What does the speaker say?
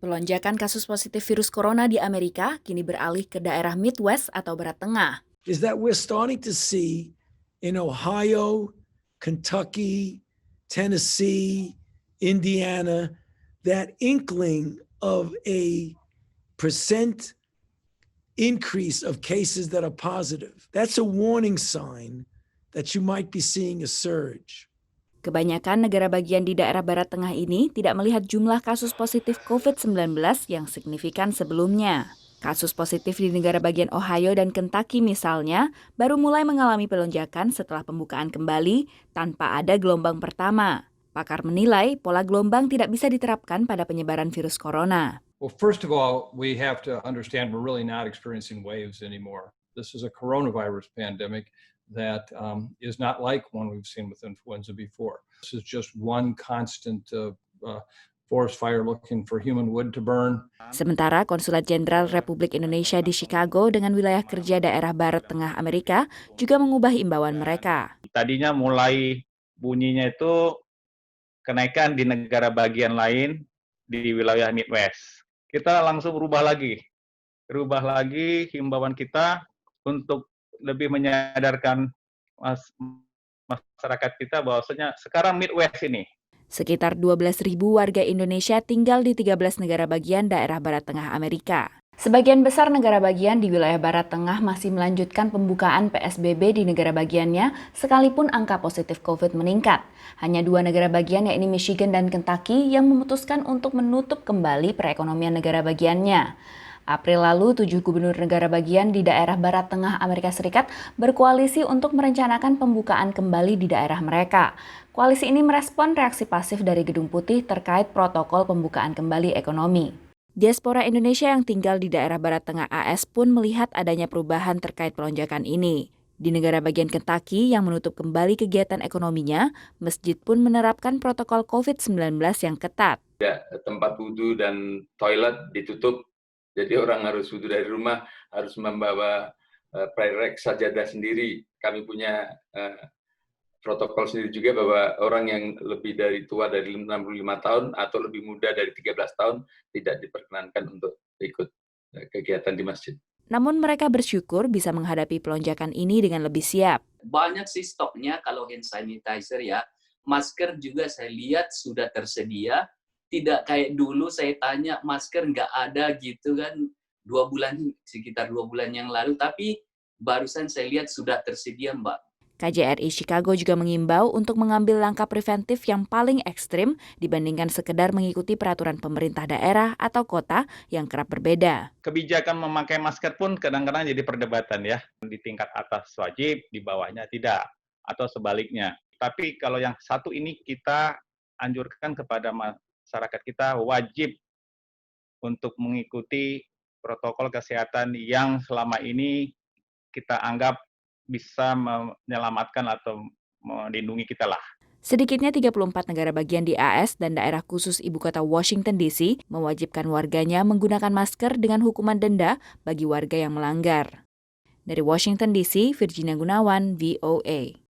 Pelonjakan kasus positif virus corona di Amerika kini beralih ke daerah Midwest atau Barat Tengah. Is that we're starting to see in Ohio, Kentucky, Tennessee, Indiana, that inkling of a percent increase of cases that are positive. That's a warning sign that you might be seeing a surge. Kebanyakan negara bagian di daerah Barat Tengah ini tidak melihat jumlah kasus positif COVID-19 yang signifikan sebelumnya. Kasus positif di negara bagian Ohio dan Kentucky misalnya baru mulai mengalami pelonjakan setelah pembukaan kembali tanpa ada gelombang pertama. Pakar menilai pola gelombang tidak bisa diterapkan pada penyebaran virus corona. Well, first of all, we have to understand we're really not experiencing waves anymore. This is a coronavirus pandemic that is not like one we've seen with influenza before. This is just one constant forest fire looking for human wood to burn. Sementara Konsulat Jenderal Republik Indonesia di Chicago dengan wilayah kerja daerah Barat Tengah Amerika juga mengubah imbauan mereka. Tadinya mulai bunyinya itu kenaikan di negara bagian lain di wilayah Midwest. Kita langsung rubah lagi himbauan kita untuk lebih menyadarkan masyarakat kita bahwasanya sekarang Midwest ini. Sekitar 12.000 warga Indonesia tinggal di 13 negara bagian daerah Barat Tengah Amerika. Sebagian besar negara bagian di wilayah Barat Tengah masih melanjutkan pembukaan PSBB di negara bagiannya, sekalipun angka positif COVID meningkat. Hanya 2 negara bagian, yakni Michigan dan Kentucky, yang memutuskan untuk menutup kembali perekonomian negara bagiannya. April lalu, 7 gubernur negara bagian di daerah Barat Tengah Amerika Serikat berkoalisi untuk merencanakan pembukaan kembali di daerah mereka. Koalisi ini merespon reaksi pasif dari Gedung Putih terkait protokol pembukaan kembali ekonomi. Diaspora Indonesia yang tinggal di daerah Barat Tengah AS pun melihat adanya perubahan terkait pelonjakan ini. Di negara bagian Kentucky yang menutup kembali kegiatan ekonominya, masjid pun menerapkan protokol COVID-19 yang ketat. Tempat wudhu dan toilet ditutup. Jadi orang harus wudhu dari rumah, harus membawa prayer sajadah sendiri. Kami punya protokol sendiri juga bahwa orang yang lebih tua dari 65 tahun atau lebih muda dari 13 tahun tidak diperkenankan untuk ikut kegiatan di masjid. Namun mereka bersyukur bisa menghadapi pelonjakan ini dengan lebih siap. Banyak sih stoknya kalau hand sanitizer ya. Masker juga saya lihat sudah tersedia. Tidak kayak dulu saya tanya masker nggak ada gitu kan, sekitar 2 bulan yang lalu, tapi barusan saya lihat sudah tersedia, Mbak. KJRI Chicago juga mengimbau untuk mengambil langkah preventif yang paling ekstrim dibandingkan sekedar mengikuti peraturan pemerintah daerah atau kota yang kerap berbeda. Kebijakan memakai masker pun kadang-kadang jadi perdebatan ya. Di tingkat atas wajib, di bawahnya tidak, atau sebaliknya. Tapi kalau yang satu ini kita anjurkan kepada masyarakat kita wajib untuk mengikuti protokol kesehatan yang selama ini kita anggap bisa menyelamatkan atau melindungi kita lah. Sedikitnya 34 negara bagian di AS dan daerah khusus ibu kota Washington DC mewajibkan warganya menggunakan masker dengan hukuman denda bagi warga yang melanggar. Dari Washington DC, Virginia Gunawan, VOA.